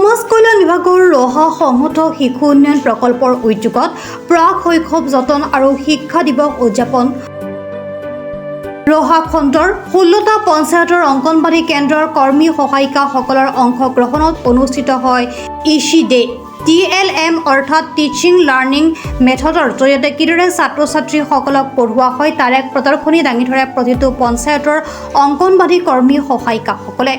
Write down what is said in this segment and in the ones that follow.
সমাজ কল্যাণ বিভাগৰ ৰহা সংহত শিশু উন্নয়ন প্ৰকল্পৰ উদ্যোগত প্ৰাক শৈশৱ যতন আৰু শিক্ষা দিৱস উদযাপন। ৰহা খণ্ডৰ 16টা পঞ্চায়তৰ অংগনবাড়ী কেন্দ্ৰৰ কৰ্মী সহায়িকাসকলৰ অংশগ্ৰহণত অনুষ্ঠিত হয় ইচি ডে। TLM অৰ্থাৎ টিচিং লাৰ্ণিং মেথডৰ জৰিয়তে কিদৰে ছাত্ৰ ছাত্ৰীসকলক পঢ়োৱা হয় তাৰ এক প্ৰদৰ্শনী দাঙি ধৰে প্ৰতিটো পঞ্চায়তৰ অংগনবাড়ী কৰ্মী সহায়িকাসকলে।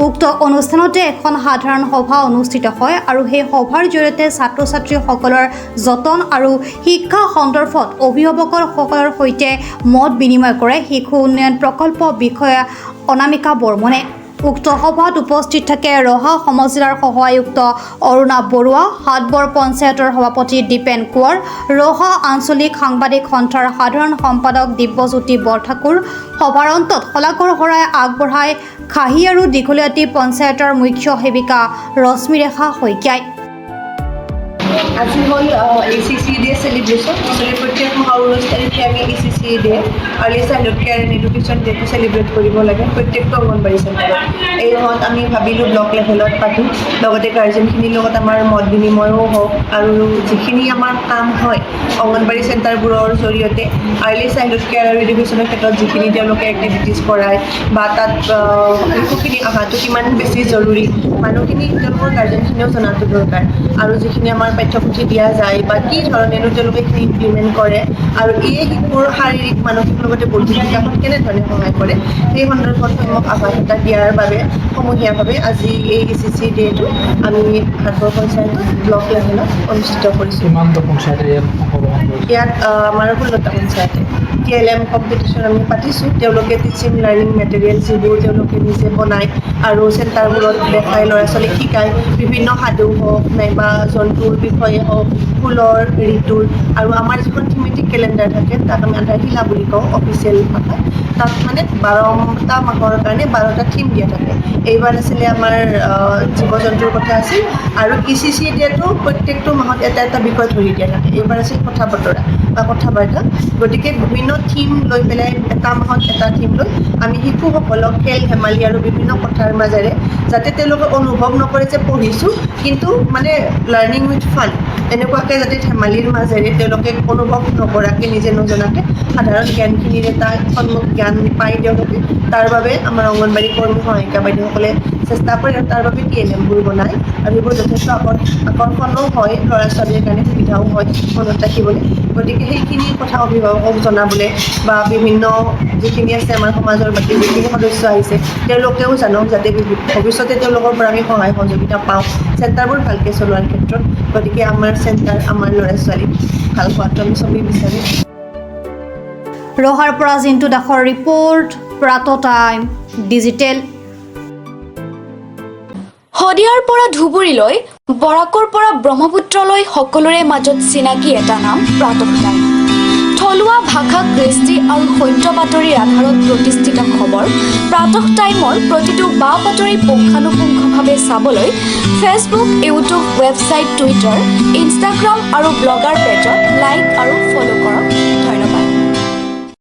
উক্ত অনুষ্ঠানতে এখন সাধাৰণ সভা অনুষ্ঠিত হয় আৰু সেই সভাৰ জৰিয়তে ছাত্ৰ ছাত্ৰীসকলৰ যতন আৰু শিক্ষা সন্দৰ্ভত অভিভাৱকসকলৰ সৈতে মত বিনিময় কৰে শিশু উন্নয়ন প্ৰকল্প বিষয়া অনামিকা বৰ্মনে। উক্ত সভাত উপস্থিত থাকে ৰহা সমজিলাৰ সহ-আয়ুক্ত অৰুণা বৰুৱা, হাটবৰ পঞ্চায়তৰ সভাপতি দীপেন কোঁৱৰ, ৰহা আঞ্চলিক সাংবাদিক সন্থাৰ সাধাৰণ সম্পাদক দিব্যজ্যোতি বৰঠাকুৰ। সভাৰ অন্তত শলাকৰ শৰাই আগবঢ়াই খাহী আৰু দীঘলীয়াতী পঞ্চায়তৰ মুখ্য সেৱিকা ৰশ্মিৰেখা শইকীয়াই। আজি হ'ল ACC ডে চেলিব্ৰেশ্যন। প্ৰত্যেক মাহৰ 19 তাৰিখে আমি ACC day early childhood care and education ডেটো চেলিব্ৰেট কৰিব লাগে প্ৰত্যেকটো অংগনবাড়ী চেণ্টাৰত। এই মাহত আমি ভাবিলোঁ ব্লক লেভেলত পাতোঁ, লগতে গাৰ্জেনখিনিৰ লগত আমাৰ মত বিনিময়ো হওক আৰু যিখিনি আমাৰ কাম হয় অংগনবাড়ী চেণ্টাৰবোৰৰ জৰিয়তে আৰ্লি চাইল্ডহুড কেয়াৰ আৰু এডুকেশ্যনৰ ক্ষেত্ৰত যিখিনি তেওঁলোকে এক্টিভিটিছ কৰায় বা তাত শিশুখিনি অহাটো কিমান বেছি জৰুৰী মানুহখিনি তেওঁলোকৰ গাৰ্জেনখিনিও জনাটো দৰকাৰ। আৰু যিখিনি আমাৰ পাঠ্যপুথি দিয়া যায় বা কি ধৰণেনো তেওঁলোকে সেইখিনি ইমপ্লিমেণ্ট কৰে আৰু এই শিশুৰ শাৰীৰিক মানসিক লগতে বৌদ্ধিক বিকাশত কেনেধৰণে সহায় কৰে সেই সন্দৰ্ভত মোক আভাস এটা দিয়াৰ বাবে সমূহীয়াভাৱে আজি এই ACC ডেটো আমি হাটবৰ পঞ্চায়তত ব্লক লেভেলত অনুষ্ঠিত কৰিছোঁ। ইয়াত আমাৰ 16টা পঞ্চায়তে TLM কম্পিটিশ্যন আমি পাতিছোঁ। তেওঁলোকে টিচিং লাৰ্ণিং মেটেৰিয়েল যিবোৰ তেওঁলোকে নিজে বনায় আৰু চেণ্টাৰবোৰত দেখাই ল'ৰা ছোৱালীক শিকায় বিভিন্ন সাধু হওক নাইবা জন্তুৰ বিষয়ে হওক ফুলৰ ঋতুৰ আৰু আমাৰ যিখন থিমেটিক কেলেণ্ডাৰ থাকে তাক আমি আধাৰশিলা বুলি কওঁ অফিচিয়েল ভাষাত। তাত মানে 12টা মাহৰ কাৰণে 12টা থিম দিয়া থাকে। এইবাৰ আছিলে আমাৰ জীৱ জন্তুৰ কথা আছিল আৰু ECC ডেটো প্ৰত্যেকটো মাহত এটা এটা বিষয় ধৰি দিয়া থাকে। এইবাৰ আছিল কথা বতৰা বা কথা বাৰ্তা। গতিকে বিভিন্ন থিম লৈ পেলাই এটা মাহত এটা থিম লৈ আমি শিশুসকলক খেল ধেমালি আৰু বিভিন্ন কথাৰ মাজেৰে যাতে তেওঁলোকে অনুভৱ নকৰে যে পঢ়িছোঁ কিন্তু মানে লাৰ্ণিং উইথ ফান এনেকুৱাকৈ যাতে ধেমালিৰ মাজেৰে তেওঁলোকে অনুভৱ নকৰাকৈ নিজে নজনাকৈ সাধাৰণ জ্ঞানখিনিৰ এটা সন্মুখ জ্ঞান পায় তেওঁলোকে। তাৰ বাবে আমাৰ অংগনবাড়ী কৰ্মী সহায়িকা বাইদেউসকলে চেষ্টা কৰে আৰু তাৰ বাবে TLMবোৰ বনায় আৰু সেইবোৰ যথেষ্ট আকৰ্ষণো হয় ল'ৰা ছোৱালীৰ কাৰণে সুবিধাও হয় মনত ৰাখিবলৈ। গতিকে সেইখিনি কথা অভিভাৱকক জনাবলৈ বা বিভিন্ন যিখিনি আছে আমাৰ সমাজৰ বাকী যিখিনি সদস্য আহিছে তেওঁলোকেও জানক যাতে ভৱিষ্যতে তেওঁলোকৰ পৰা আমি সহায় সহযোগিতা পাওঁ চেণ্টাৰবোৰ ভালকৈ চলোৱাৰ ক্ষেত্ৰত। গতিকে আমাৰ চেণ্টাৰ আমাৰ ল'ৰা ছোৱালী ভাল হোৱাটো আমি চবেই বিচাৰোঁ। ৰহাৰ পৰা জিন্তু দাসৰ ৰিপৰ্ট, প্ৰাত টাইম ডিজিটেল। শদিয়াৰ পৰা ধুবুৰীলৈ, বৰাকৰ পৰা ব্ৰহ্মপুত্ৰলৈ সকলোৰে মাজত চিনাকি এটা নাম প্ৰাতঃ টাইম। থলুৱা ভাষা কৃষ্টি আৰু সত্য বাতৰিৰ আধাৰত প্ৰতিষ্ঠিত খবৰ প্ৰাতঃ টাইমৰ প্ৰতিটো বা বাতৰি পুংখানুপুংখভাৱে চাবলৈ Facebook, YouTube, website, Twitter, Instagram আৰু ব্লগাৰ পেজত লাইক আৰু ফ'ল' কৰক। ধন্যবাদ।